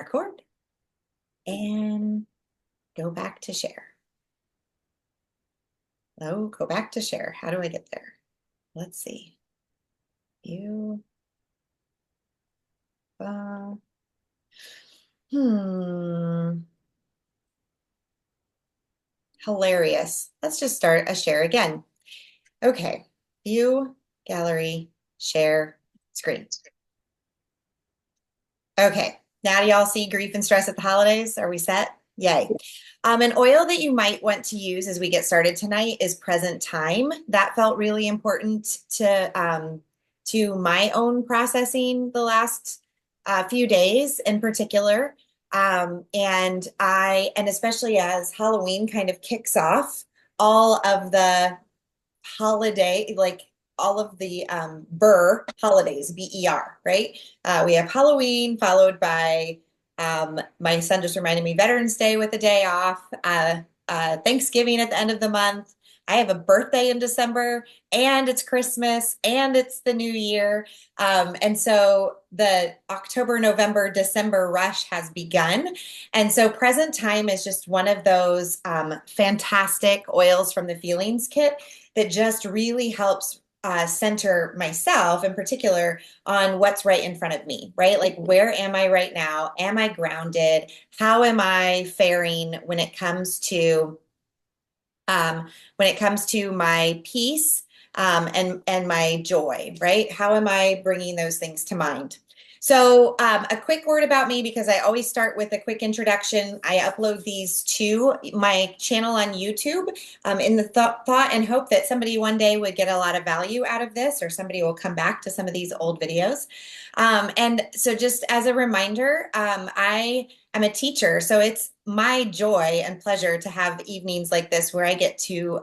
record and go back to share. Oh, go back to share. How do I get there? Let's see. You, uh, hmm, hilarious. Let's just start a share again. Okay. View, gallery, share, screen. Okay. Now do y'all see grief and stress at the holidays? Are we set? Yay. An oil that you might want to use as we get started tonight is present time. That felt really important to my own processing the last few days in particular. And especially as Halloween kind of kicks off all of the holiday, like all of the Burr holidays, BER, right? We have Halloween followed by my son just reminded me Veterans Day with a day off, Thanksgiving at the end of the month. I have a birthday in December, and it's Christmas, and it's the new year. And so the October, November, December rush has begun. And so present time is just one of those fantastic oils from the Feelings Kit that just really helps center myself in particular on what's right in front of me, right? Like, where am I right now? Am I grounded? How am I faring when it comes to my peace and my joy, right? How am I bringing those things to mind? So a quick word about me, because I always start with a quick introduction. I upload these to my channel on YouTube in the thought and hope that somebody one day would get a lot of value out of this, or somebody will come back to some of these old videos. And so just as a reminder, I am a teacher, so it's my joy and pleasure to have evenings like this where I get to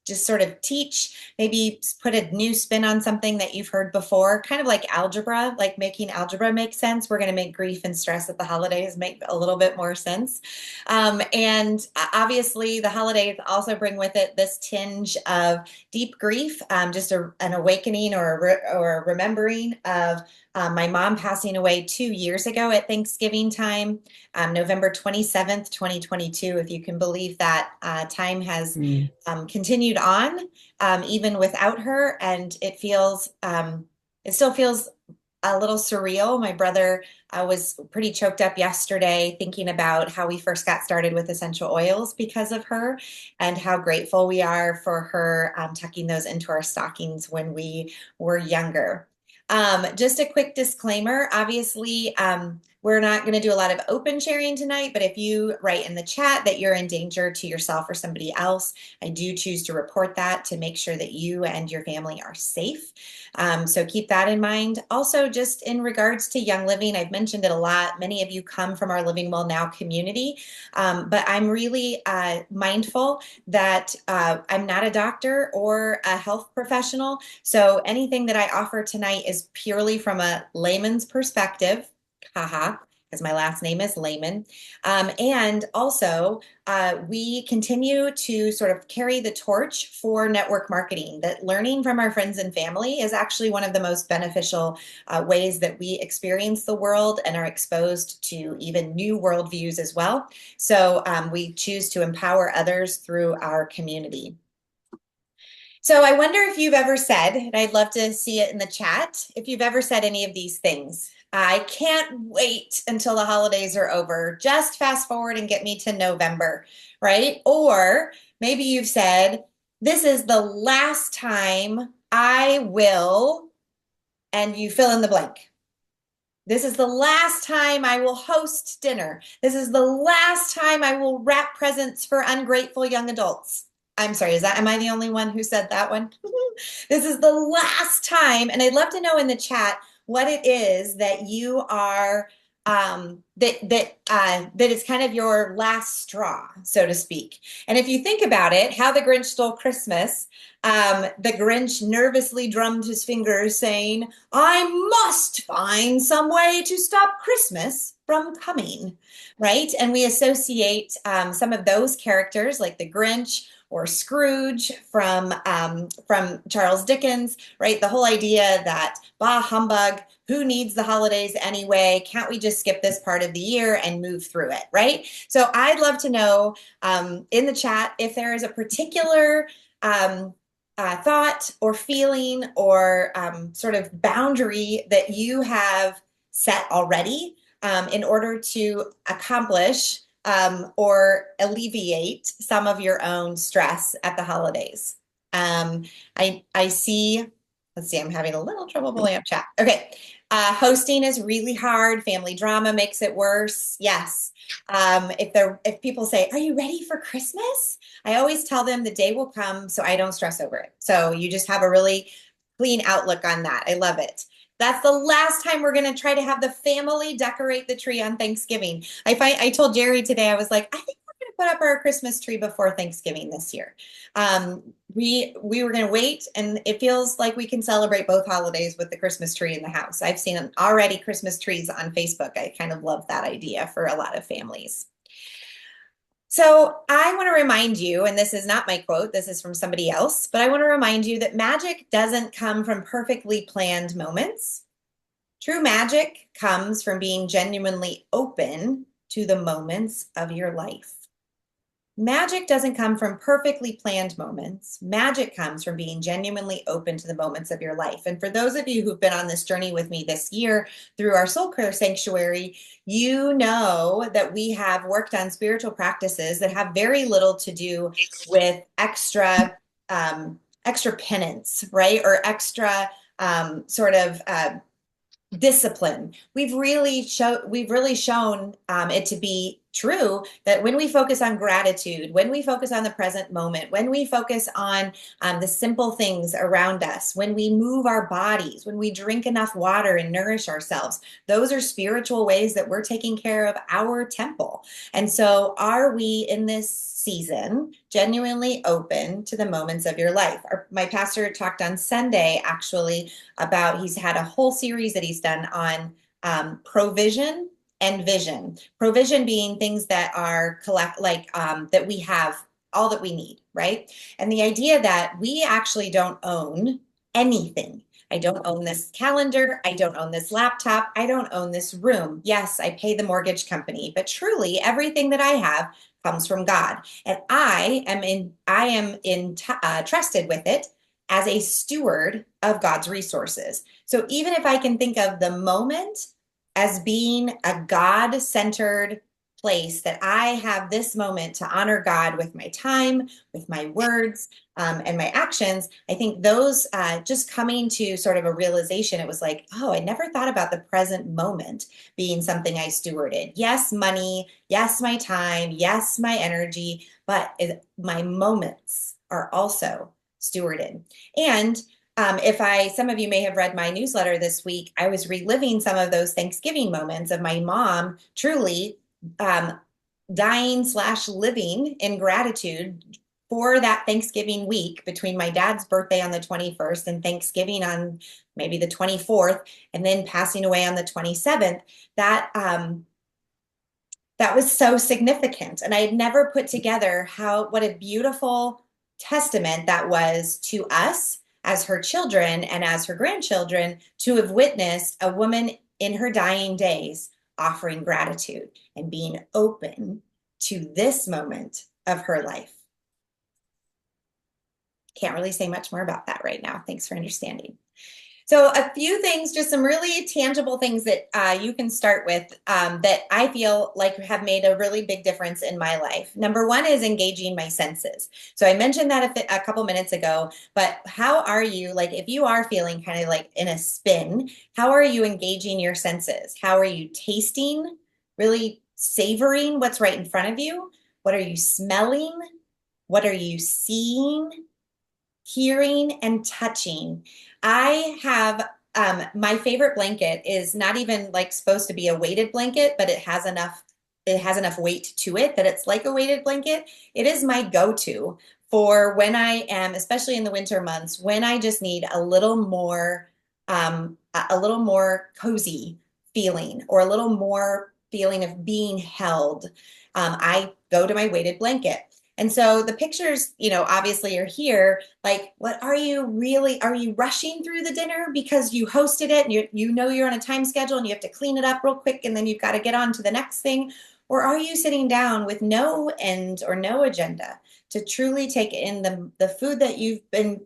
just sort of teach, maybe put a new spin on something that you've heard before, kind of like algebra, like making algebra make sense. We're going to make grief and stress at the holidays make a little bit more sense. And obviously, the holidays also bring with it this tinge of deep grief, just an awakening or a remembering of my mom passing away 2 years ago at Thanksgiving time, November 27th, 2022, if you can believe that. Time has continued on even without her, and it still feels a little surreal. My brother was pretty choked up yesterday thinking about how we first got started with essential oils because of her, and how grateful we are for her tucking those into our stockings when we were younger. Just a quick disclaimer, obviously, we're not going to do a lot of open sharing tonight, but if you write in the chat that you're in danger to yourself or somebody else, I do choose to report that to make sure that you and your family are safe. So keep that in mind. Also, just in regards to Young Living, I've mentioned it a lot. Many of you come from our Living Well Now community, but I'm really mindful that I'm not a doctor or a health professional. So anything that I offer tonight is purely from a layman's perspective. Haha, because my last name is Layman. And also, we continue to sort of carry the torch for network marketing, that learning from our friends and family is actually one of the most beneficial ways that we experience the world and are exposed to even new worldviews as well. So we choose to empower others through our community. So I wonder if you've ever said, and I'd love to see it in the chat, if you've ever said any of these things. I can't wait until the holidays are over. Just fast forward and get me to November, right? Or maybe you've said, this is the last time I will, and you fill in the blank. This is the last time I will host dinner. This is the last time I will wrap presents for ungrateful young adults. I'm sorry, am I the only one who said that one? This is the last time, and I'd love to know in the chat what it is that you are that is kind of your last straw, so to speak. And if you think about it, How the Grinch Stole Christmas, the Grinch nervously drummed his fingers, saying, "I must find some way to stop Christmas from coming," right? And we associate some of those characters, like the Grinch or Scrooge from Charles Dickens, right? The whole idea that bah humbug, who needs the holidays anyway? Can't we just skip this part of the year and move through it, right? So I'd love to know in the chat if there is a particular thought or feeling or sort of boundary that you have set already in order to accomplish or alleviate some of your own stress at the holidays. Um, I see, let's see, I'm having a little trouble pulling up chat. Okay. Hosting is really hard. Family drama makes it worse. Yes. If people say, "Are you ready for Christmas?" I always tell them the day will come so I don't stress over it. So you just have a really clean outlook on that. I love it. That's the last time we're going to try to have the family decorate the tree on Thanksgiving. I told Jerry today, I was like, I think we're going to put up our Christmas tree before Thanksgiving this year. We were going to wait, and it feels like we can celebrate both holidays with the Christmas tree in the house. I've seen already Christmas trees on Facebook. I kind of love that idea for a lot of families. So I want to remind you, and this is not my quote, this is from somebody else, but I want to remind you that magic doesn't come from perfectly planned moments. True magic comes from being genuinely open to the moments of your life. Magic doesn't come from perfectly planned moments. Magic comes from being genuinely open to the moments of your life. And for those of you who've been on this journey with me this year through our Soul Care Sanctuary, you know that we have worked on spiritual practices that have very little to do with extra penance, right? Or extra sort of discipline. We've really shown it to be true that when we focus on gratitude, when we focus on the present moment, when we focus on the simple things around us, when we move our bodies, when we drink enough water and nourish ourselves, those are spiritual ways that we're taking care of our temple. And so are we in this season genuinely open to the moments of your life? My pastor talked on Sunday actually about, he's had a whole series that he's done on provision and vision. Provision being things that are that we have all that we need, right? And the idea that we actually don't own anything. I don't own this calendar. I don't own this laptop. I don't own this room. Yes, I pay the mortgage company, but truly everything that I have comes from God. And I am trusted with it as a steward of God's resources. So even if I can think of the moment as being a God-centered place, that I have this moment to honor God with my time, with my words, and my actions, I think those just coming to sort of a realization, it was like, oh, I never thought about the present moment being something I stewarded. Yes, money, yes, my time, yes, my energy, but my moments are also stewarded. And some of you may have read my newsletter this week, I was reliving some of those Thanksgiving moments of my mom truly dying/living in gratitude for that Thanksgiving week between my dad's birthday on the 21st and Thanksgiving on maybe the 24th, and then passing away on the 27th. That was so significant. And I had never put together what a beautiful testament that was to us as her children and as her grandchildren to have witnessed a woman in her dying days offering gratitude and being open to this moment of her life. Can't really say much more about that right now. Thanks for understanding. So a few things, just some really tangible things that you can start with that I feel like have made a really big difference in my life. Number one is engaging my senses. So I mentioned that a couple minutes ago, but how are you, like if you are feeling kind of like in a spin, how are you engaging your senses? How are you tasting, really savoring what's right in front of you? What are you smelling? What are you seeing? Hearing and touching. I have my favorite blanket is not even like supposed to be a weighted blanket, but it has enough weight to it that it's like a weighted blanket. It is my go-to for when I am, especially in the winter months, when I just need a little more cozy feeling or a little more feeling of being held. I go to my weighted blanket. And so the pictures, obviously are here. Like, what are you rushing through the dinner because you hosted it and you know you're on a time schedule and you have to clean it up real quick and then you've got to get on to the next thing? Or are you sitting down with no end or no agenda to truly take in the food that you've been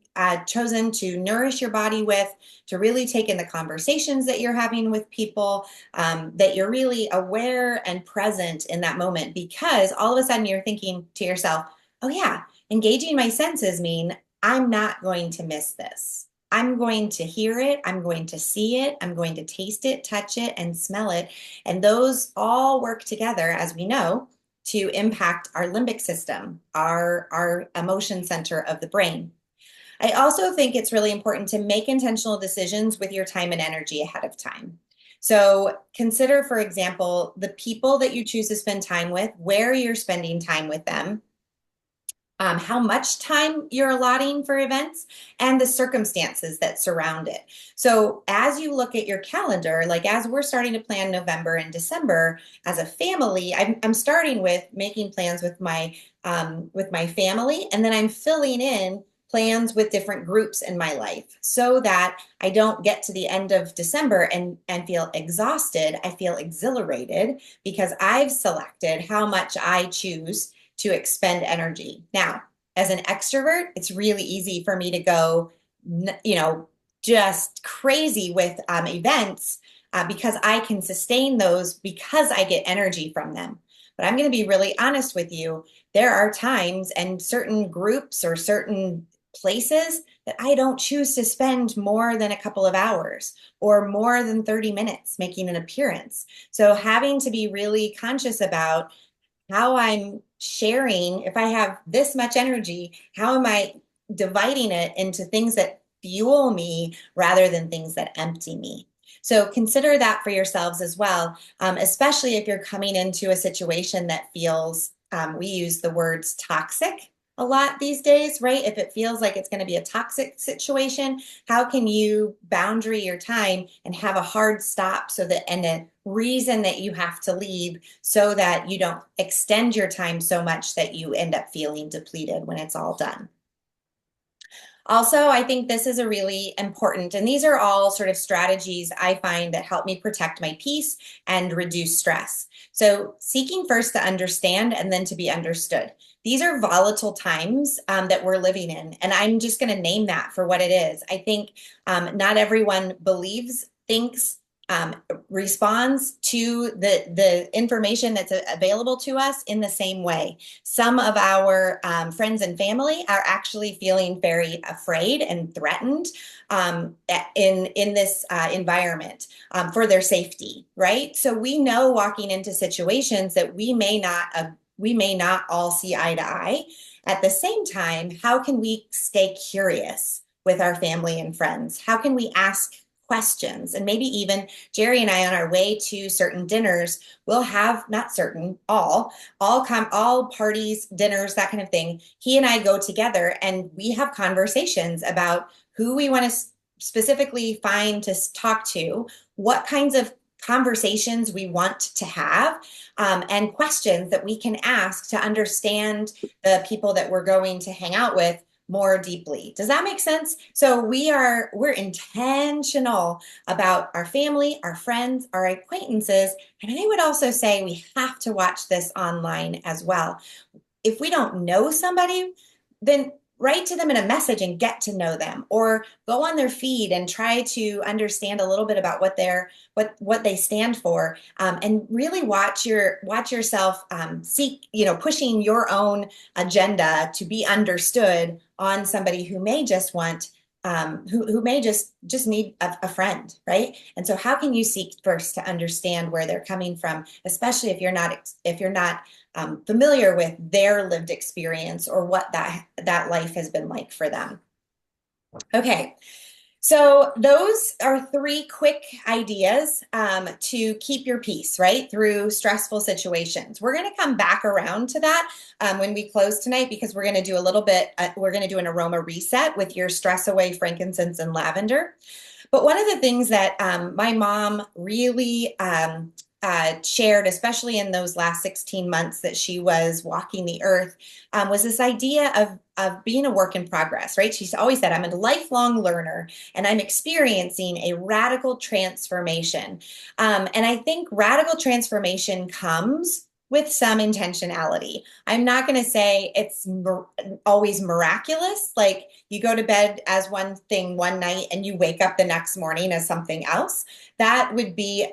chosen to nourish your body with, to really take in the conversations that you're having with people, that you're really aware and present in that moment? Because all of a sudden you're thinking to yourself, oh, yeah, engaging my senses mean I'm not going to miss this. I'm going to hear it. I'm going to see it. I'm going to taste it, touch it, and smell it. And those all work together, as we know, to impact our limbic system, our emotion center of the brain. I also think it's really important to make intentional decisions with your time and energy ahead of time. So consider, for example, the people that you choose to spend time with, where you're spending time with them, how much time you're allotting for events, and the circumstances that surround it. So as you look at your calendar, like as we're starting to plan November and December as a family, I'm starting with making plans with my family, and then I'm filling in plans with different groups in my life so that I don't get to the end of December and feel exhausted. I feel exhilarated because I've selected how much I choose to expend energy. Now, as an extrovert, it's really easy for me to go, just crazy with events because I can sustain those because I get energy from them. But I'm going to be really honest with you. There are times and certain groups or certain places that I don't choose to spend more than a couple of hours or more than 30 minutes making an appearance. So having to be really conscious about how I'm sharing. If I have this much energy, how am I dividing it into things that fuel me rather than things that empty me? So consider that for yourselves as well, especially if you're coming into a situation that feels, we use the words toxic a lot these days, right? If it feels like it's going to be a toxic situation, how can you boundary your time and have a hard stop and a reason that you have to leave so that you don't extend your time so much that you end up feeling depleted when it's all done? Also, I think this is a really important, and these are all sort of strategies I find that help me protect my peace and reduce stress. So, seeking first to understand and then to be understood. These are volatile times that we're living in, and I'm just going to name that for what it is. I think not everyone believes, thinks, um, responds to the information that's available to us in the same way. Some of our friends and family are actually feeling very afraid and threatened in this environment for their safety, right? So we know walking into situations that we may not all see eye to eye. At the same time, how can we stay curious with our family and friends? How can we ask questions? And maybe even Jerry and I on our way to certain dinners will have, not certain, all parties, dinners, that kind of thing. He and I go together and we have conversations about who we want to specifically find to talk to, what kinds of conversations we want to have, and questions that we can ask to understand the people that we're going to hang out with more deeply. Does that make sense? So we're intentional about our family, our friends, our acquaintances, and I would also say we have to watch this online as well. If we don't know somebody, then write to them in a message and get to know them, or go on their feed and try to understand a little bit about what they stand for, and really watch yourself seek, pushing your own agenda to be understood on somebody who may just want who may just need a friend, right? And so how can you seek first to understand where they're coming from, especially if you're not familiar with their lived experience or what that life has been like for them? Okay, so those are three quick ideas to keep your peace, right, through stressful situations. We're going to come back around to that when we close tonight, because we're going to do we're going to do an aroma reset with your Stress Away frankincense and lavender. But one of the things that my mom really shared, especially in those last 16 months that she was walking the earth, was this idea of being a work in progress, right? She's always said, I'm a lifelong learner and I'm experiencing a radical transformation. And I think radical transformation comes with some intentionality. I'm not going to say it's always miraculous. Like you go to bed as one thing one night and you wake up the next morning as something else. That would be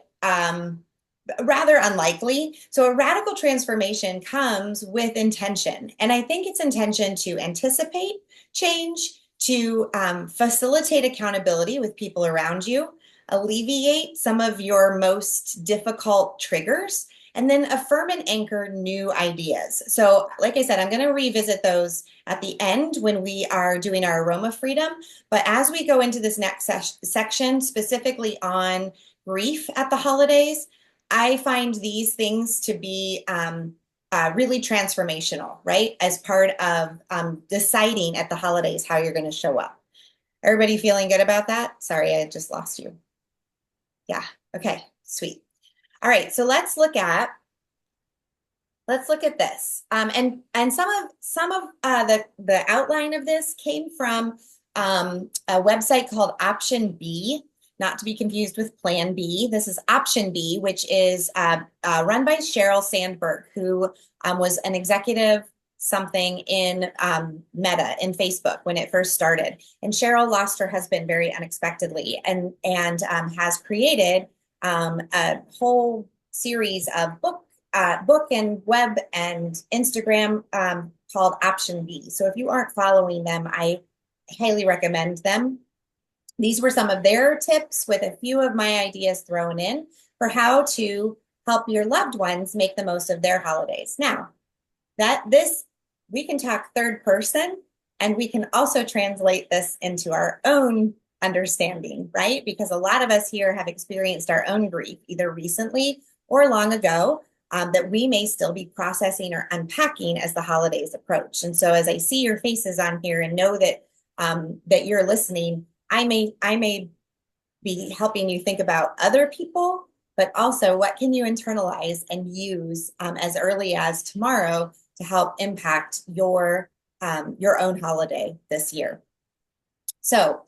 rather unlikely. So a radical transformation comes with intention. And I think it's intention to anticipate change, to facilitate accountability with people around you, alleviate some of your most difficult triggers, and then affirm and anchor new ideas. So, like I said, I'm going to revisit those at the end when we are doing our aroma freedom. But as we go into this next section, specifically on grief at the holidays, I find these things to be really transformational, right? As part of deciding at the holidays how you're going to show up. Everybody feeling good about that? Sorry, I just lost you. Yeah. Okay. Sweet. All right. So let's look at this. And some of the outline of this came from a website called Option B, not to be confused with Plan B. This is Option B, which is run by Sheryl Sandberg, who was an executive something in Meta in Facebook when it first started. And Sheryl lost her husband very unexpectedly and has created a whole series of book and web and Instagram called Option B. So if you aren't following them, I highly recommend them. These were some of their tips with a few of my ideas thrown in for how to help your loved ones make the most of their holidays. Now, we can talk third person, and we can also translate this into our own understanding, right? Because a lot of us here have experienced our own grief, either recently or long ago, that we may still be processing or unpacking as the holidays approach. And so as I see your faces on here and know that that you're listening, I may be helping you think about other people, but also what can you internalize and use as early as tomorrow to help impact your own holiday this year. So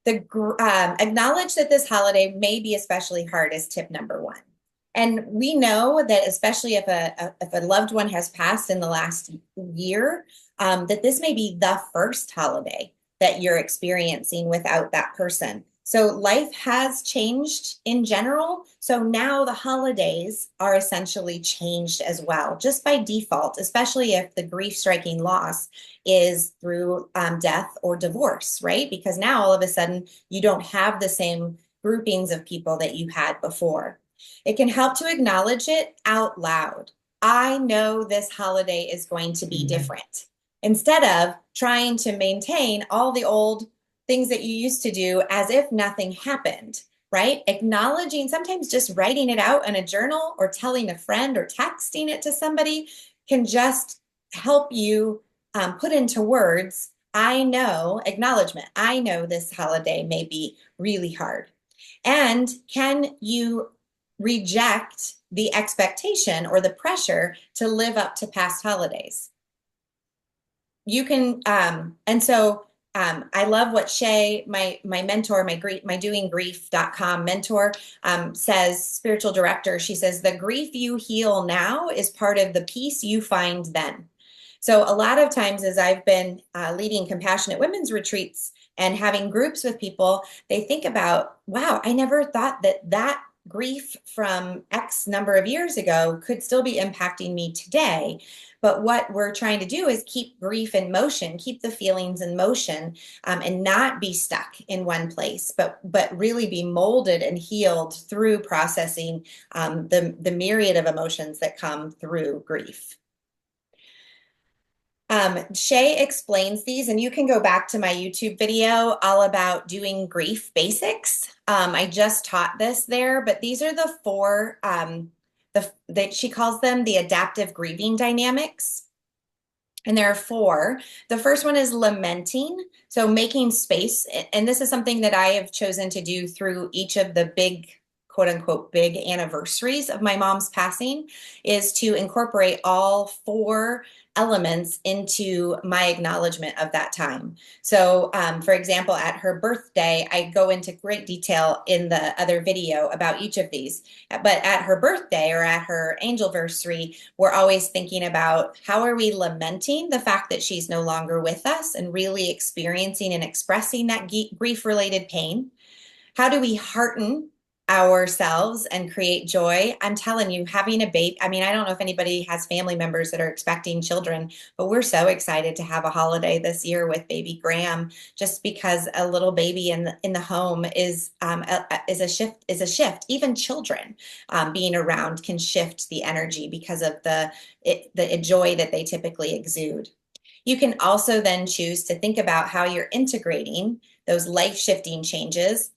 acknowledge that this holiday may be especially hard is tip number one. And we know that especially if a loved one has passed in the last year, that this may be the first holiday that you're experiencing without that person. So life has changed in general. So now the holidays are essentially changed as well, just by default, especially if the grief striking loss is through death or divorce, right? Because now all of a sudden you don't have the same groupings of people that you had before. It can help to acknowledge it out loud. I know this holiday is going to be different. Instead of trying to maintain all the old things that you used to do as if nothing happened, right? Acknowledging, sometimes just writing it out in a journal or telling a friend or texting it to somebody can just help you put into words, I know, acknowledgement, I know this holiday may be really hard. And can you reject the expectation or the pressure to live up to past holidays? You can, I love what Shay, my mentor, my doinggrief.com mentor, says, spiritual director. She says, the grief you heal now is part of the peace you find then. So a lot of times as I've been leading compassionate women's retreats and having groups with people, they think about, wow, I never thought that grief from X number of years ago could still be impacting me today. But what we're trying to do is keep grief in motion, keep the feelings in motion, and not be stuck in one place, but really be molded and healed through processing the myriad of emotions that come through grief. Shay explains these, and you can go back to my YouTube video all about doing grief basics. I just taught this there, but these are the four that she calls them the adaptive grieving dynamics. And there are four. The first one is lamenting, so making space. And this is something that I have chosen to do through each of the big quote unquote big anniversaries of my mom's passing is to incorporate all four elements into my acknowledgement of that time. So, for example, at her birthday, I go into great detail in the other video about each of these. But at her birthday or at her angelversary, we're always thinking about how are we lamenting the fact that she's no longer with us and really experiencing and expressing that grief-related pain. How do we hearten ourselves and create joy? I'm telling you, having a baby, I mean, I don't know if anybody has family members that are expecting children, but we're so excited to have a holiday this year with baby Graham, just because a little baby in the home is a shift, is a shift. Even children being around can shift the energy because of the joy that they typically exude. You can also then choose to think about how you're integrating those life shifting changes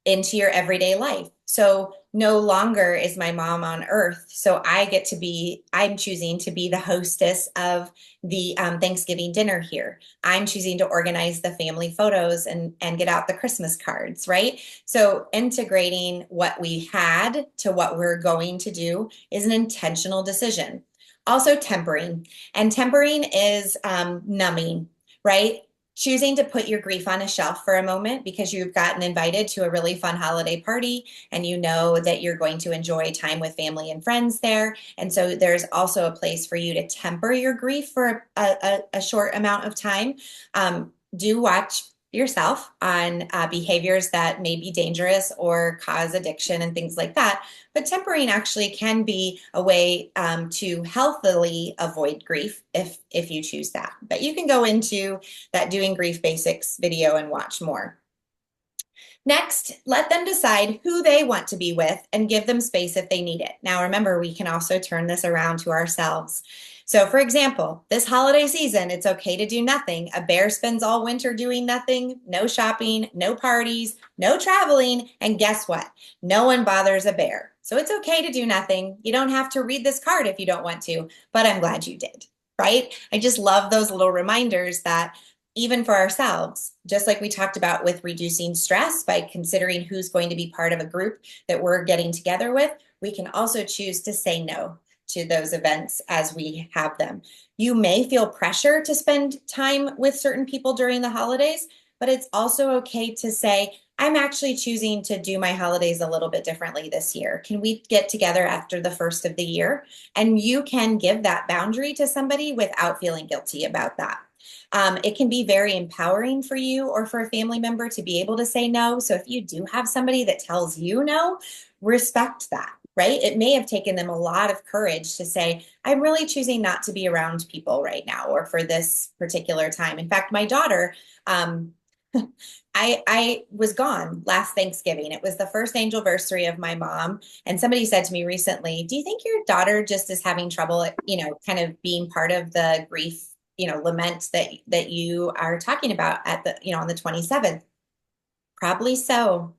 into your everyday life. So no longer is my mom on earth. So I'm choosing to be the hostess of the Thanksgiving dinner here. I'm choosing to organize the family photos and get out the Christmas cards, right? So integrating what we had to what we're going to do is an intentional decision. Also tempering. And tempering is numbing, right? Choosing to put your grief on a shelf for a moment because you've gotten invited to a really fun holiday party and you know that you're going to enjoy time with family and friends there. And so there's also a place for you to temper your grief for a short amount of time. Do watch yourself on behaviors that may be dangerous or cause addiction and things like that. But tempering actually can be a way to healthily avoid grief if you choose that. But you can go into that Doing Grief Basics video and watch more. Next, let them decide who they want to be with and give them space if they need it. Now, remember, we can also turn this around to ourselves. So, for example, this holiday season, it's okay to do nothing. A bear spends all winter doing nothing, no shopping, no parties, no traveling, and guess what? No one bothers a bear. So it's okay to do nothing. You don't have to read this card if you don't want to, but I'm glad you did, right? I just love those little reminders that even for ourselves, just like we talked about with reducing stress by considering who's going to be part of a group that we're getting together with, we can also choose to say no to those events as we have them. You may feel pressure to spend time with certain people during the holidays, but it's also okay to say, I'm actually choosing to do my holidays a little bit differently this year. Can we get together after the first of the year? And you can give that boundary to somebody without feeling guilty about that. It can be very empowering for you or for a family member to be able to say no. So if you do have somebody that tells you no, respect that, right? It may have taken them a lot of courage to say, I'm really choosing not to be around people right now or for this particular time. In fact, my daughter, I was gone last Thanksgiving. It was the first angelversary of my mom. And somebody said to me recently, do you think your daughter just is having trouble, kind of being part of the grief, lament that you are talking about at on the 27th? Probably so.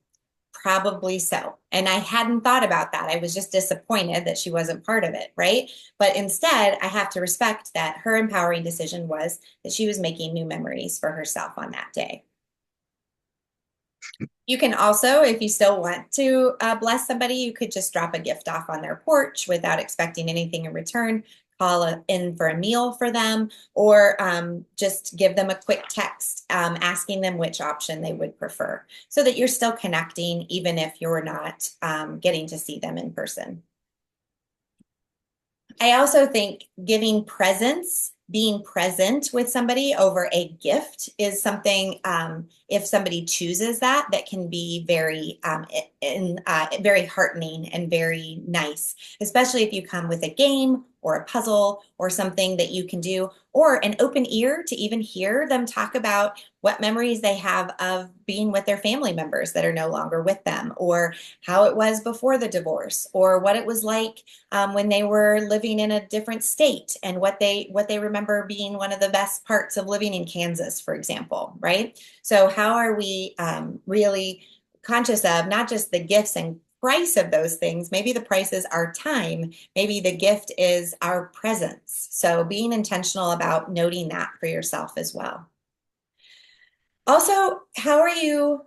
Probably so. And I hadn't thought about that. I was just disappointed that she wasn't part of it, right? But instead, I have to respect that her empowering decision was that she was making new memories for herself on that day. You can also, if you still want to bless somebody, you could just drop a gift off on their porch without expecting anything in return, call in for a meal for them, or just give them a quick text asking them which option they would prefer so that you're still connecting even if you're not getting to see them in person. I also think giving presents, being present with somebody over a gift is something, if somebody chooses that can be very, very heartening and very nice, especially if you come with a game or a puzzle or something that you can do, or an open ear to even hear them talk about what memories they have of being with their family members that are no longer with them, or how it was before the divorce, or what it was like when they were living in a different state, and what they remember being one of the best parts of living in Kansas, for example, right? So how are we really conscious of not just the gifts and price of those things? Maybe the price is our time. Maybe the gift is our presence. So being intentional about noting that for yourself as well. Also, how are you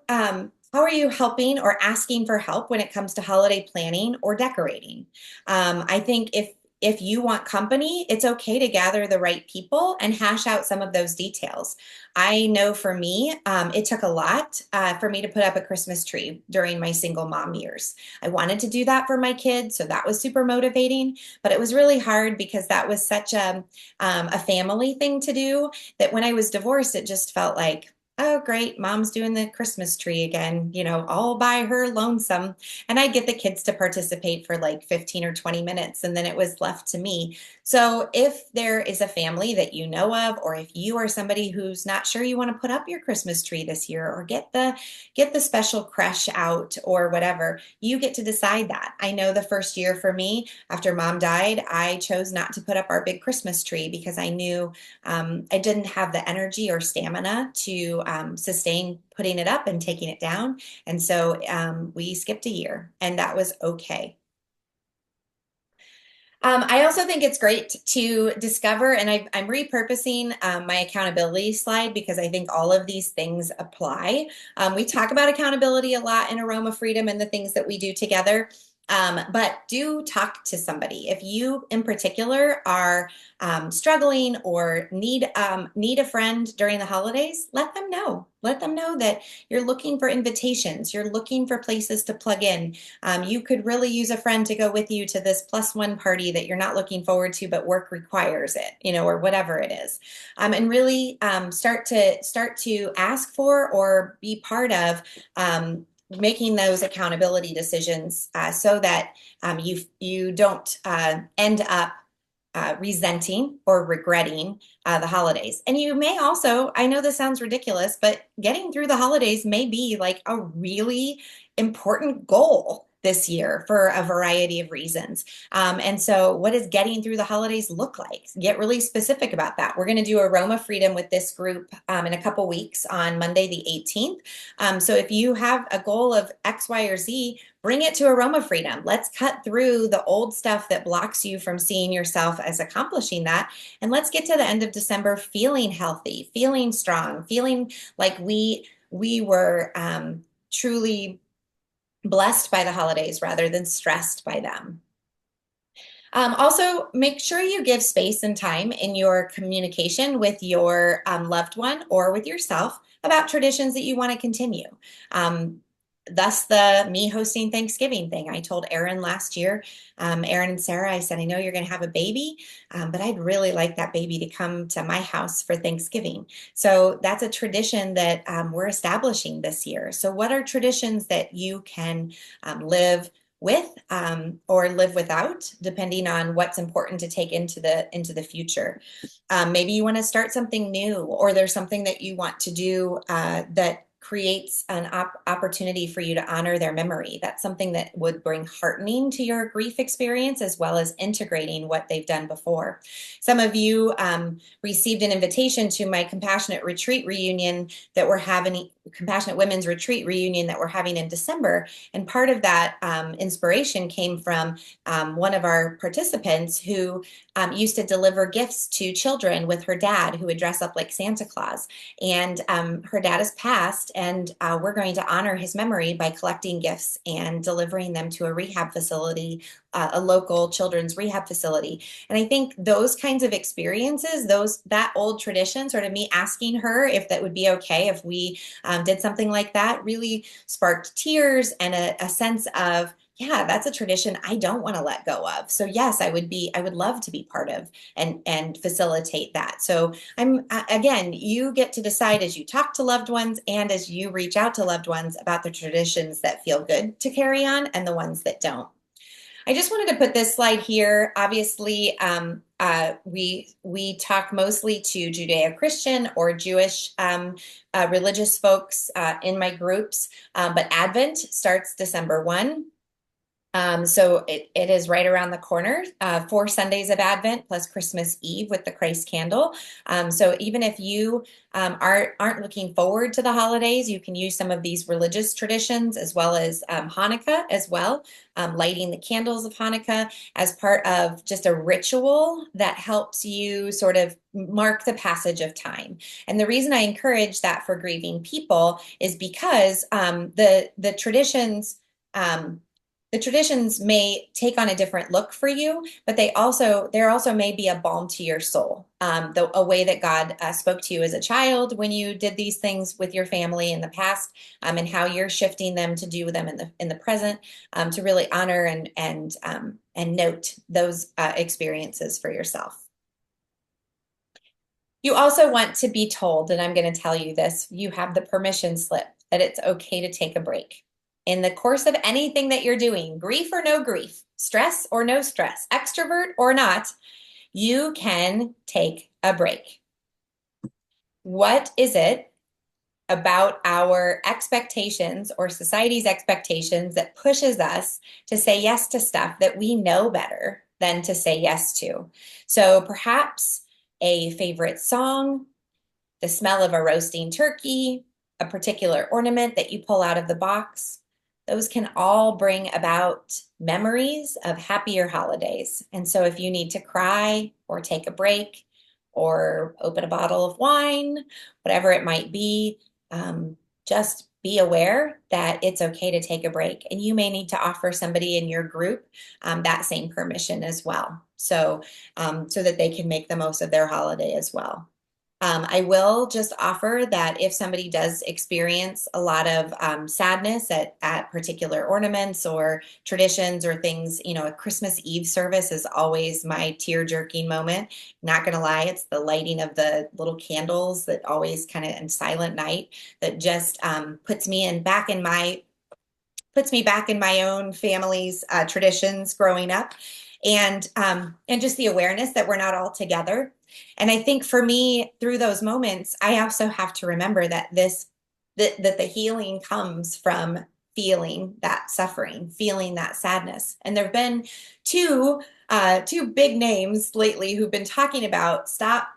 How are you helping or asking for help when it comes to holiday planning or decorating? I think if you want company, it's okay to gather the right people and hash out some of those details. I know for me, it took a lot for me to put up a Christmas tree during my single mom years. I wanted to do that for my kids, so that was super motivating, but it was really hard because that was such a family thing to do that when I was divorced, it just felt like, oh, great, mom's doing the Christmas tree again, all by her lonesome. And I'd get the kids to participate for like 15 or 20 minutes, and then it was left to me. So if there is a family that you know of, or if you are somebody who's not sure you want to put up your Christmas tree this year, or get the special creche out or whatever, you get to decide that. I know the first year for me, after mom died, I chose not to put up our big Christmas tree because I knew I didn't have the energy or stamina to sustain putting it up and taking it down. And so we skipped a year, and that was okay. I also think it's great to discover, and I'm repurposing my accountability slide because I think all of these things apply. We talk about accountability a lot in Aroma Freedom and the things that we do together. But do talk to somebody. If you, in particular, are struggling or need a friend during the holidays, let them know. Let them know that you're looking for invitations. You're looking for places to plug in. You could really use a friend to go with you to this +1 party that you're not looking forward to, but work requires it, or whatever it is. And really start to ask for or be part of making those accountability decisions so that you don't end up resenting or regretting the holidays. And you may also, I know this sounds ridiculous, but getting through the holidays may be like a really important goal this year for a variety of reasons. And so, what does getting through the holidays look like? Get really specific about that. We're going to do Aroma Freedom with this group in a couple weeks on Monday, the 18th. So, if you have a goal of X, Y, or Z, bring it to Aroma Freedom. Let's cut through the old stuff that blocks you from seeing yourself as accomplishing that. And let's get to the end of December feeling healthy, feeling strong, feeling like we were truly blessed by the holidays rather than stressed by them. Also, make sure you give space and time in your communication with your loved one or with yourself about traditions that you want to continue. Um, Thus, the me hosting Thanksgiving thing. I told Erin last year, Erin and Sarah, I said, I know you're going to have a baby, but I'd really like that baby to come to my house for Thanksgiving. So that's a tradition that we're establishing this year. So, what are traditions that you can live with or live without, depending on what's important to take into the future. Maybe you want to start something new, or there's something that you want to do that creates an opportunity for you to honor their memory. That's something that would bring heartening to your grief experience, as well as integrating what they've done before. Some of you received an invitation to my compassionate retreat reunion that we're having, compassionate women's retreat reunion that we're having in December. And part of that inspiration came from one of our participants who used to deliver gifts to children with her dad, who would dress up like Santa Claus. And her dad has passed, and we're going to honor his memory by collecting gifts and delivering them to a rehab facility, a local children's rehab facility. And I think those kinds of experiences, that old tradition, sort of me asking her if that would be okay if we did something like that, really sparked tears and a sense of, yeah, that's a tradition I don't want to let go of. So yes, I would love to be part of and facilitate that. So again, you get to decide as you talk to loved ones and as you reach out to loved ones about the traditions that feel good to carry on and the ones that don't. I just wanted to put this slide here. Obviously, we talk mostly to Judeo-Christian or Jewish religious folks in my groups, but Advent starts December 1. So it is right around the corner, 4 Sundays of Advent plus Christmas Eve with the Christ candle. So even if you aren't looking forward to the holidays, you can use some of these religious traditions as well as Hanukkah as well, lighting the candles of Hanukkah as part of just a ritual that helps you sort of mark the passage of time. And the reason I encourage that for grieving people is because the traditions. Um, the traditions may take on a different look for you, but there also may be a balm to your soul. A way that God spoke to you as a child when you did these things with your family in the past, and how you're shifting them to do them in the present, to really honor and note those experiences for yourself. You also want to be told, and I'm going to tell you this, you have the permission slip that it's okay to take a break. In the course of anything that you're doing, grief or no grief, stress or no stress, extrovert or not, you can take a break. What is it about our expectations or society's expectations that pushes us to say yes to stuff that we know better than to say yes to? So perhaps a favorite song, the smell of a roasting turkey, a particular ornament that you pull out of the box. Those can all bring about memories of happier holidays. And so if you need to cry or take a break or open a bottle of wine, whatever it might be, just be aware that it's okay to take a break. And you may need to offer somebody in your group that same permission as well. So that they can make the most of their holiday as well. I will just offer that if somebody does experience a lot of sadness at particular ornaments or traditions or things, a Christmas Eve service is always my tear-jerking moment. Not gonna lie, it's the lighting of the little candles that always kind of in silent night that just puts me back in my own family's traditions growing up, and just the awareness that we're not all together. And I think for me, through those moments, I also have to remember that the healing comes from feeling that suffering, feeling that sadness. And there have been two big names lately who've been talking about stop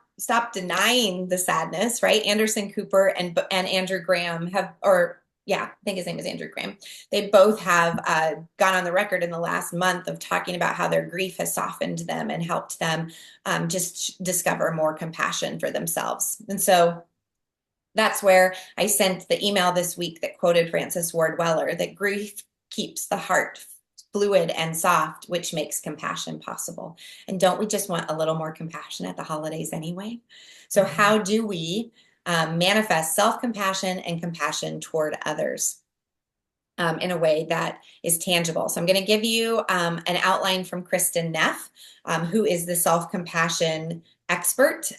denying the sadness, right? Anderson Cooper and Andrew Graham have, or yeah, I think his name is Andrew Graham. They both have gone on the record in the last month of talking about how their grief has softened them and helped them just discover more compassion for themselves. And so that's where I sent the email this week that quoted Frances Ward Weller, that grief keeps the heart fluid and soft, which makes compassion possible. And don't we just want a little more compassion at the holidays anyway? So how do we manifest self-compassion and compassion toward others in a way that is tangible? So I'm going to give you an outline from Kristen Neff, who is the self-compassion expert.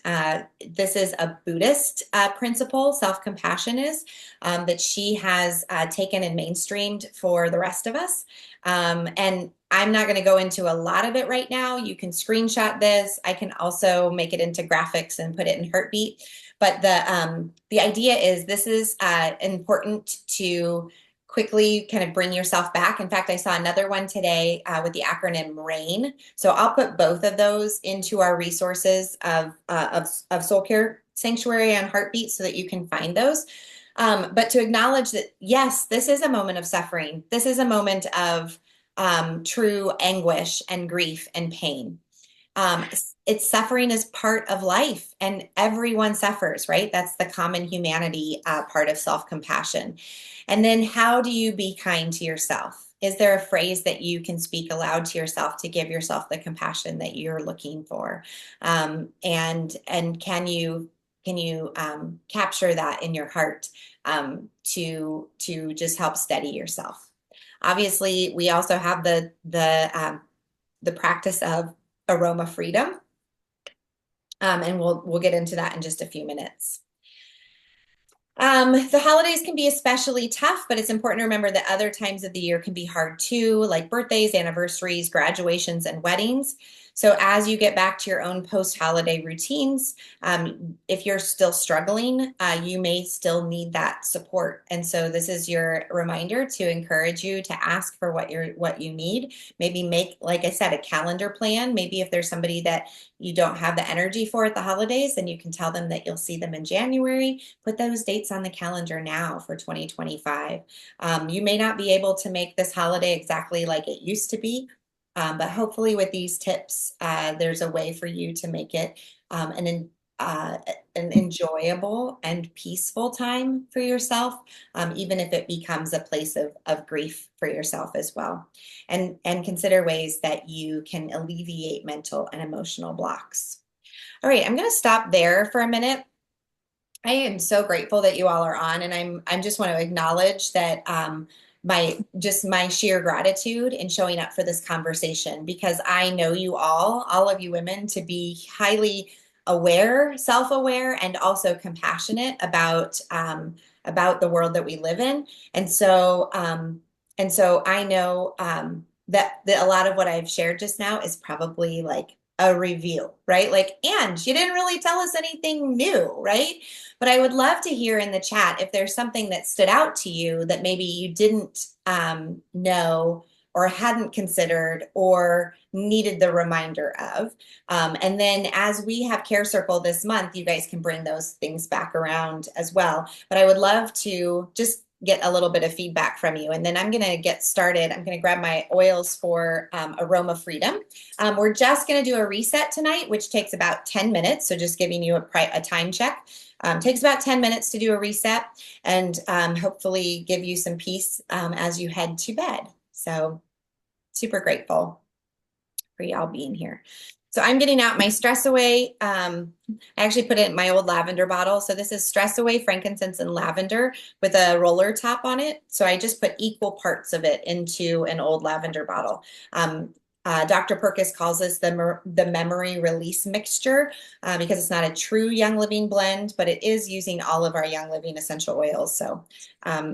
This is a Buddhist principle, self-compassion is, that she has taken and mainstreamed for the rest of us. And I'm not going to go into a lot of it right now. You can screenshot this. I can also make it into graphics and put it in Heartbeat. But the idea is this is important to quickly kind of bring yourself back. In fact, I saw another one today with the acronym RAIN. So I'll put both of those into our resources of Soul Care Sanctuary on Heartbeat so that you can find those. But to acknowledge that, yes, this is a moment of suffering. This is a moment of true anguish and grief and pain. It's suffering is part of life, and everyone suffers, right? That's the common humanity part of self-compassion. And then how do you be kind to yourself? Is there a phrase that you can speak aloud to yourself to give yourself the compassion that you're looking for? And can you capture that in your heart to just help steady yourself? Obviously, we also have the practice of aroma freedom. And we'll get into that in just a few minutes. The holidays can be especially tough, but it's important to remember that other times of the year can be hard too, like birthdays, anniversaries, graduations, and weddings. So as you get back to your own post-holiday routines, if you're still struggling, you may still need that support. And so this is your reminder to encourage you to ask for what you need. Maybe make, like I said, a calendar plan. Maybe if there's somebody that you don't have the energy for at the holidays, then you can tell them that you'll see them in January. Put those dates on the calendar now for 2025. You may not be able to make this holiday exactly like it used to be, but hopefully with these tips, there's a way for you to make it uh, an enjoyable and peaceful time for yourself, even if it becomes a place of grief for yourself as well. And consider ways that you can alleviate mental and emotional blocks. All right, I'm going to stop there for a minute. I am so grateful that you all are on, and I'm just want to acknowledge that my sheer gratitude in showing up for this conversation, because I know you all of you women, to be highly aware, self-aware, and also compassionate about the world that we live in. And so I know that a lot of what I've shared just now is probably like a review, right? Like, and you didn't really tell us anything new, right? But I would love to hear in the chat if there's something that stood out to you that maybe you didn't know or hadn't considered or needed the reminder of. And then as we have Care Circle this month, you guys can bring those things back around as well. But I would love to just get a little bit of feedback from you. And then I'm going to get started. I'm going to grab my oils for Aroma Freedom. We're just going to do a reset tonight, which takes about 10 minutes. So just giving you a time check. Takes about 10 minutes to do a reset, and hopefully give you some peace as you head to bed. So super grateful for y'all being here. So I'm getting out my Stress Away. I actually put it in my old lavender bottle. So this is Stress Away frankincense and lavender with a roller top on it. So I just put equal parts of it into an old lavender bottle. Dr. Perkis calls this the memory release mixture because it's not a true Young Living blend, but it is using all of our Young Living essential oils. So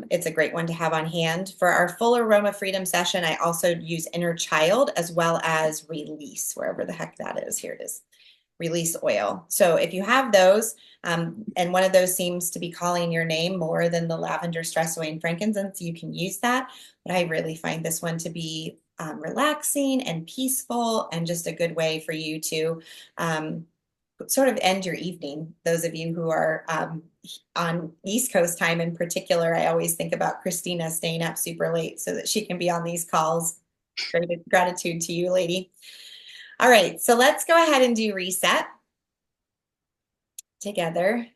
it's a great one to have on hand. For our full Aroma Freedom session, I also use Inner Child as well as Release, wherever the heck that is. Here it is. Release oil. So if you have those, and one of those seems to be calling your name more than the lavender, Stress Away, and frankincense, you can use that. But I really find this one to be relaxing and peaceful, and just a good way for you to sort of end your evening. Those of you who are on East Coast time in particular, I always think about Christina staying up super late so that she can be on these calls. Great gratitude to you, lady. All right, so let's go ahead and do reset together.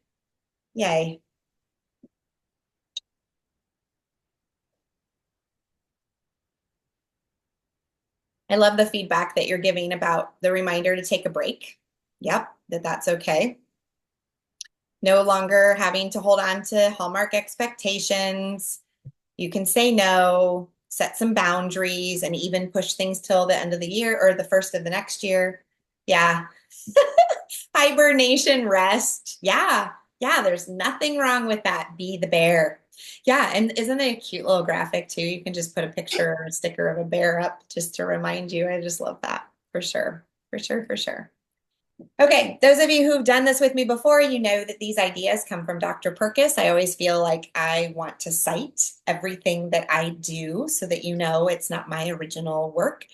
Yay. I love the feedback that you're giving about the reminder to take a break. Yep, that's okay. No longer having to hold on to Hallmark expectations. You can say no, set some boundaries, and even push things till the end of the year or the first of the next year. Yeah. Hibernation rest. Yeah. Yeah. There's nothing wrong with that. Be the bear. Yeah. And isn't it a cute little graphic too? You can just put a picture or a sticker of a bear up just to remind you. I just love that for sure. For sure. For sure. Okay, those of you who've done this with me before, you know that these ideas come from Dr. Perkis. I always feel like I want to cite everything that I do so that you know it's not my original work.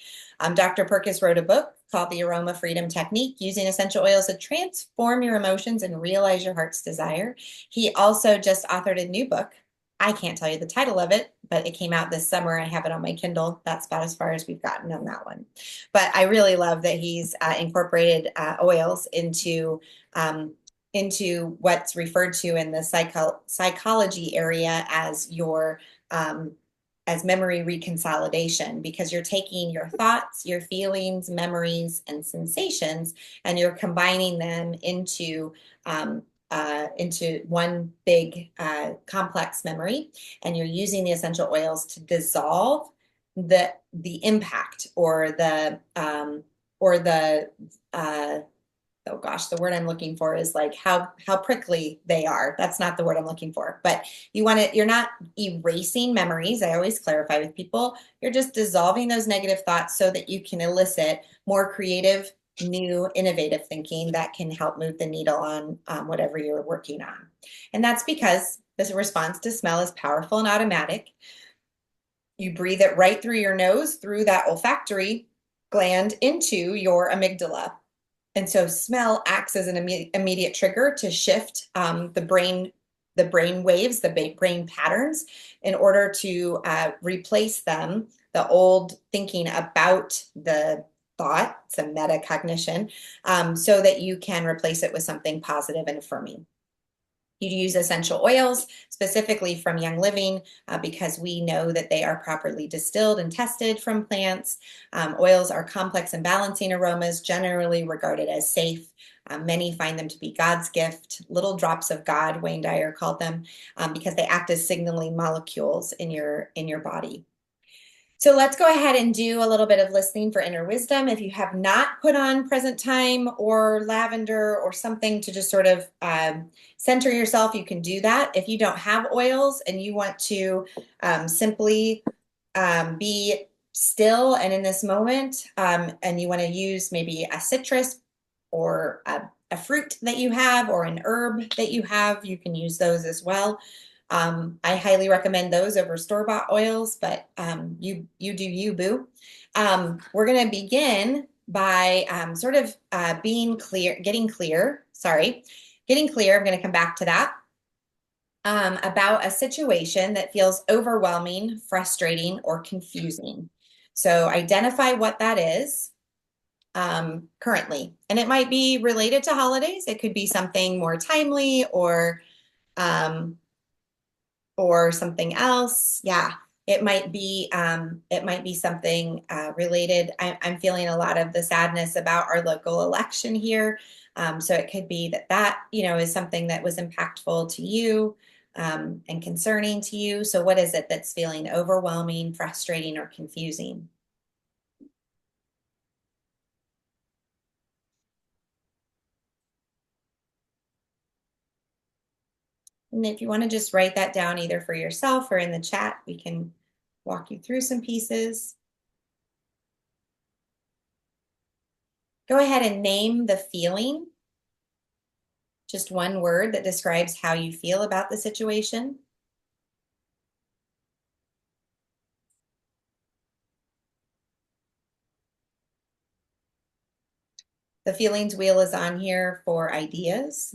Dr. Perkis wrote a book called The Aroma Freedom Technique, using essential oils to transform your emotions and realize your heart's desire. He also just authored a new book. I can't tell you the title of it, but it came out this summer. I have it on my Kindle. That's about as far as we've gotten on that one. But I really love that he's incorporated oils into what's referred to in the psychology area as your as memory reconsolidation, because you're taking your thoughts, your feelings, memories, and sensations, and you're combining them into one big complex memory, and you're using the essential oils to dissolve the impact or the oh gosh, the word I'm looking for is like how prickly they are. That's not the word I'm looking for. But you're not erasing memories. I always clarify with people, you're just dissolving those negative thoughts so that you can elicit more creative new innovative thinking that can help move the needle on whatever you're working on. And that's because this response to smell is powerful and automatic. You breathe it right through your nose, through that olfactory gland into your amygdala. And so smell acts as an immediate trigger to shift the brain waves, the brain patterns, in order to replace them, the old thinking about the thought, it's a metacognition, so that you can replace it with something positive and affirming. You use essential oils, specifically from Young Living, because we know that they are properly distilled and tested from plants. Oils are complex and balancing aromas, generally regarded as safe. Many find them to be God's gift, little drops of God, Wayne Dyer called them, because they act as signaling molecules in your body. So let's go ahead and do a little bit of listening for inner wisdom. If you have not put on present time or lavender or something to just sort of center yourself, you can do that. If you don't have oils and you want to simply be still and in this moment, and you want to use maybe a citrus or a fruit that you have or an herb that you have, you can use those as well. I highly recommend those over store-bought oils, but you do you, boo. We're going to begin by sort of getting clear. I'm going to come back to that. About a situation that feels overwhelming, frustrating, or confusing. So identify what that is currently. And it might be related to holidays. It could be something more timely or something else. Yeah, it might be something related. I'm feeling a lot of the sadness about our local election here. So it could be that is something that was impactful to you and concerning to you. So what is it that's feeling overwhelming, frustrating, or confusing? And if you want to just write that down either for yourself or in the chat, we can walk you through some pieces. Go ahead and name the feeling. Just one word that describes how you feel about the situation. The feelings wheel is on here for ideas.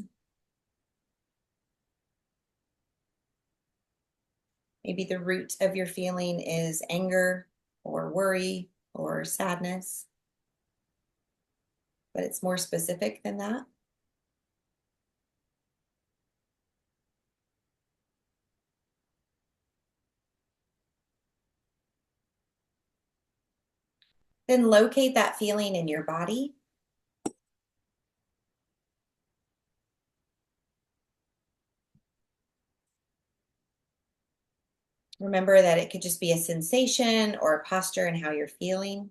Maybe the root of your feeling is anger or worry or sadness, but it's more specific than that. Then locate that feeling in your body. Remember that it could just be a sensation or a posture in how you're feeling.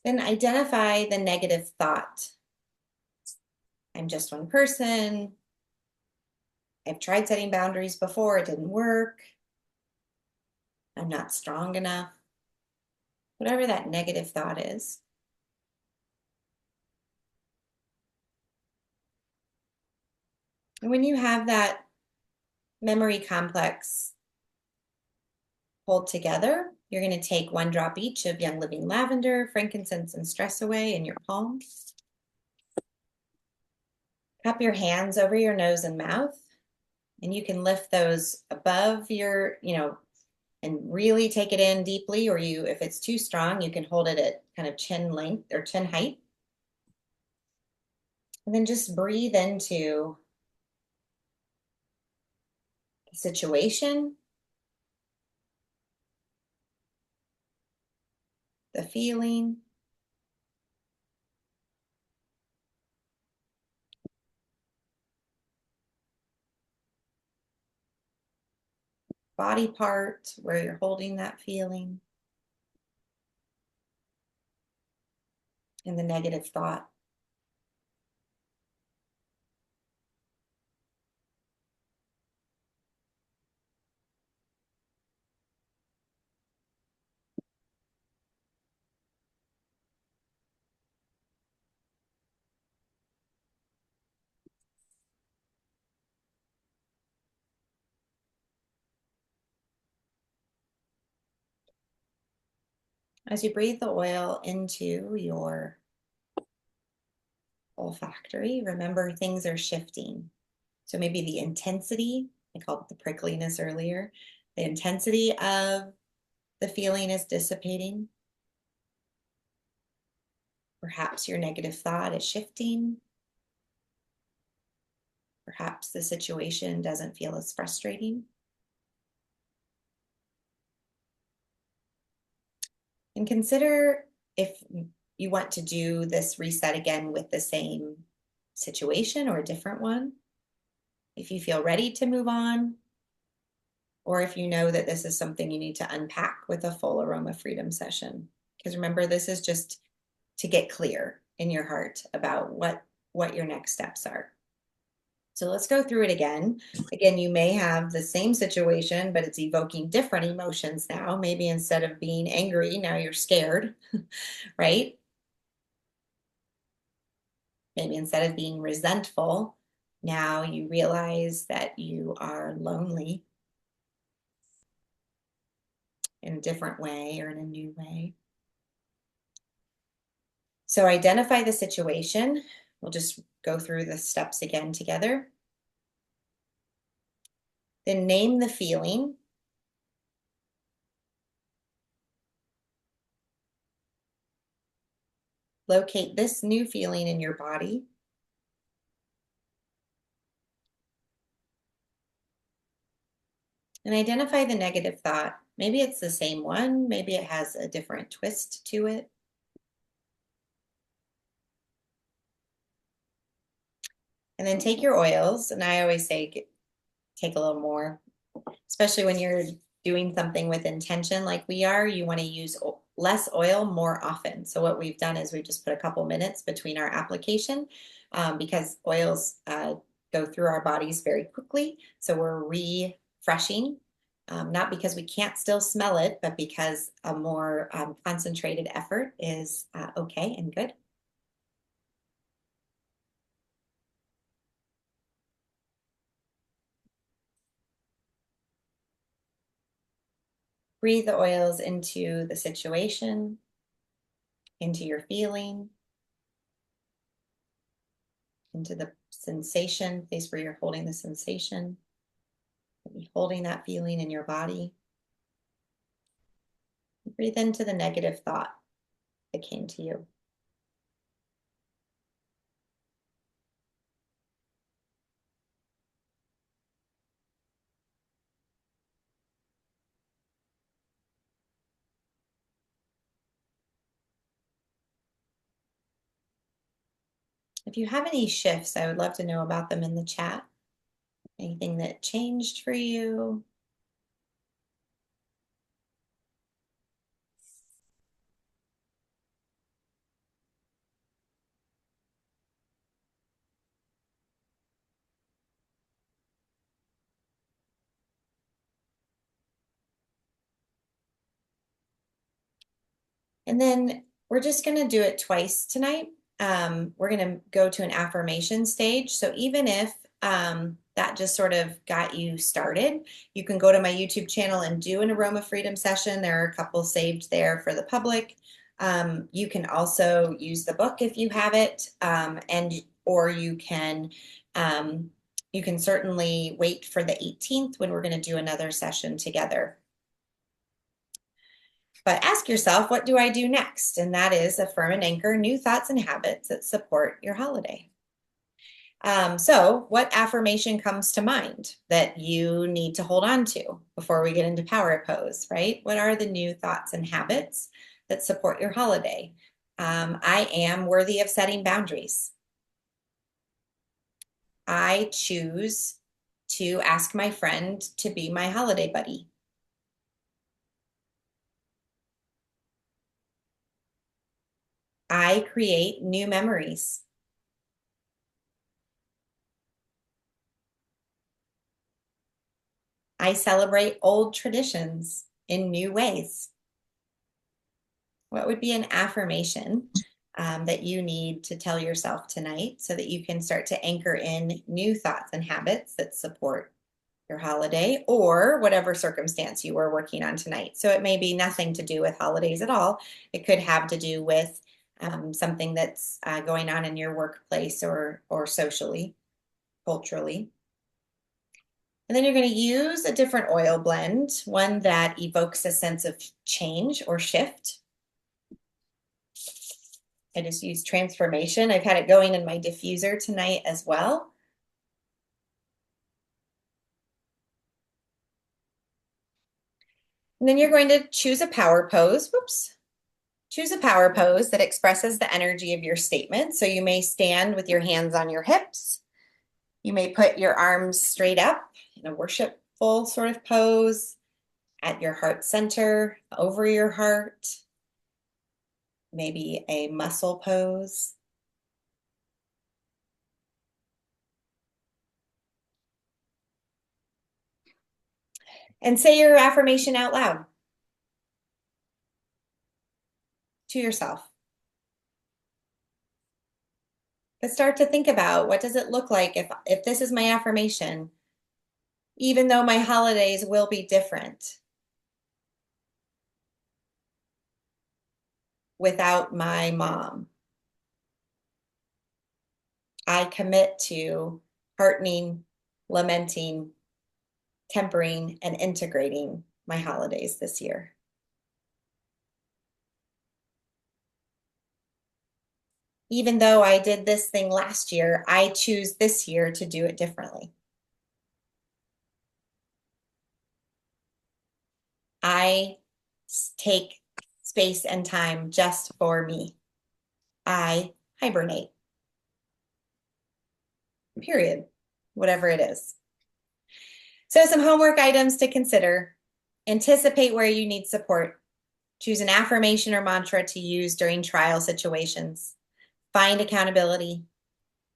Then identify the negative thought. I'm just one person. I've tried setting boundaries before, it didn't work. I'm not strong enough. Whatever that negative thought is. And when you have that memory complex pulled together, you're going to take 1 drop each of Young Living Lavender, frankincense, and stress away in your palms. Cup your hands over your nose and mouth, and you can lift those above your, and really take it in deeply, or if it's too strong, you can hold it at kind of chin length or chin height. And then just breathe into the situation, the feeling, body part where you're holding that feeling, and the negative thought. As you breathe the oil into your olfactory, remember things are shifting. So maybe the intensity, I called it the prickliness earlier, the intensity of the feeling is dissipating. Perhaps your negative thought is shifting. Perhaps the situation doesn't feel as frustrating. And consider if you want to do this reset again with the same situation or a different one. If you feel ready to move on, or if you know that this is something you need to unpack with a full aroma freedom session. Because remember, this is just to get clear in your heart about what your next steps are. So let's go through it again. Again, you may have the same situation, but it's evoking different emotions now. Maybe instead of being angry, now you're scared, right? Maybe instead of being resentful, now you realize that you are lonely in a different way or in a new way. So identify the situation. We'll just go through the steps again together. Then name the feeling. Locate this new feeling in your body. And identify the negative thought. Maybe it's the same one. Maybe it has a different twist to it. And then take your oils. And I always say, take a little more, especially when you're doing something with intention like we are. You want to use less oil more often. So what we've done is we've just put a couple minutes between our application because oils go through our bodies very quickly. So we're refreshing, not because we can't still smell it, but because a more concentrated effort is okay and good. Breathe the oils into the situation, into your feeling, into the sensation, place where you're holding the sensation, holding that feeling in your body. Breathe into the negative thought that came to you. If you have any shifts, I would love to know about them in the chat. Anything that changed for you? And then we're just going to do it twice tonight. We're going to go to an affirmation stage. So even if that just sort of got you started, you can go to my YouTube channel and do an aroma freedom session. There are a couple saved there for the public. You can also use the book if you have it, or you can certainly wait for the 18th when we're going to do another session together. But ask yourself, what do I do next? And that is affirm and anchor new thoughts and habits that support your holiday. So what affirmation comes to mind that you need to hold on to before we get into power pose, right? What are the new thoughts and habits that support your holiday? I am worthy of setting boundaries. I choose to ask my friend to be my holiday buddy. I create new memories. I celebrate old traditions in new ways. What would be an affirmation that you need to tell yourself tonight so that you can start to anchor in new thoughts and habits that support your holiday or whatever circumstance you were working on tonight. So it may be nothing to do with holidays at all. It could have to do with something that's going on in your workplace or socially, culturally. And then you're going to use a different oil blend, one that evokes a sense of change or shift. I just used transformation. I've had it going in my diffuser tonight as well. And then you're going to choose a power pose. Whoops. Choose a power pose that expresses the energy of your statement. So you may stand with your hands on your hips. You may put your arms straight up in a worshipful sort of pose at your heart center, over your heart. Maybe a muscle pose. And say your affirmation out loud to yourself. But start to think about, what does it look like if this is my affirmation, even though my holidays will be different without my mom. I commit to heartening, lamenting, tempering, and integrating my holidays this year. Even though I did this thing last year, I choose this year to do it differently. I take space and time just for me. I hibernate. Period. Whatever it is. So some homework items to consider. Anticipate where you need support. Choose an affirmation or mantra to use during trial situations. Find accountability.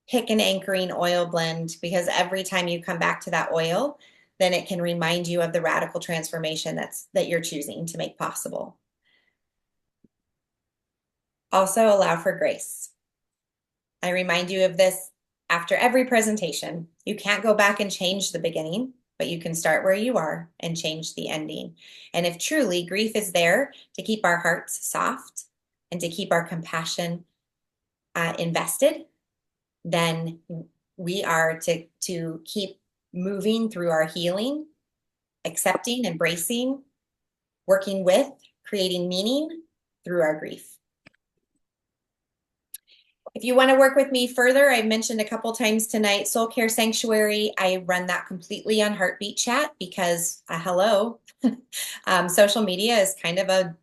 Pick an anchoring oil blend, because every time you come back to that oil, then it can remind you of the radical transformation that you're choosing to make possible. Also, allow for grace. I remind you of this after every presentation. You can't go back and change the beginning, but you can start where you are and change the ending. And if truly grief is there to keep our hearts soft and to keep our compassion invested, then we are to keep moving through our healing, accepting, embracing, working with, creating meaning through our grief. If you want to work with me further, I mentioned a couple times tonight, Soul Care Sanctuary. I run that completely on Heartbeat Chat because, hello, social media is kind of a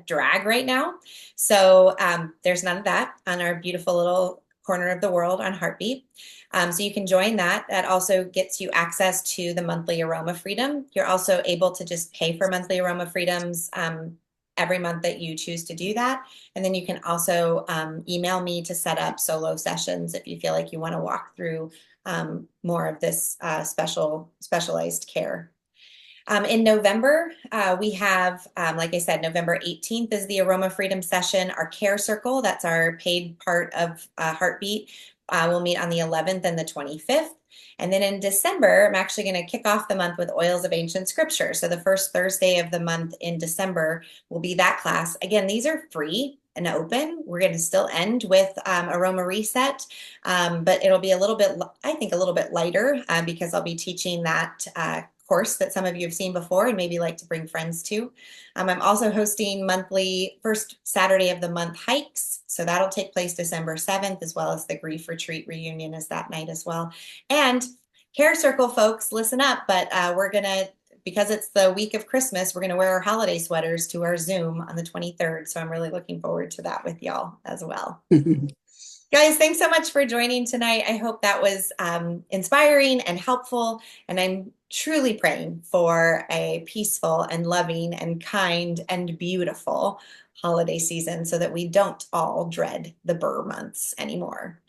drag right now. So there's none of that on our beautiful little corner of the world on Heartbeat. So you can join that. That also gets you access to the monthly Aroma Freedom. You're also able to just pay for monthly Aroma Freedoms every month that you choose to do that. And then you can also email me to set up solo sessions if you feel like you want to walk through more of this specialized care. In November, we have, like I said, November 18th is the Aroma Freedom session. Our care circle, that's our paid part of Heartbeat, we'll meet on the 11th and the 25th. And then in December, I'm actually going to kick off the month with Oils of Ancient Scripture. So the first Thursday of the month in December will be that class. Again, these are free and open. We're going to still end with Aroma Reset, but it'll be a little bit, I think, a little bit lighter because I'll be teaching that course that some of you have seen before and maybe like to bring friends to. I'm also hosting monthly first Saturday of the month hikes. So that'll take place December 7th, as well as the Grief Retreat reunion is that night as well. And Care Circle folks, listen up, but we're going to, because it's the week of Christmas, we're going to wear our holiday sweaters to our Zoom on the 23rd. So I'm really looking forward to that with y'all as well. Guys, thanks so much for joining tonight. I hope that was inspiring and helpful. And I'm truly praying for a peaceful and loving and kind and beautiful holiday season so that we don't all dread the Burr months anymore.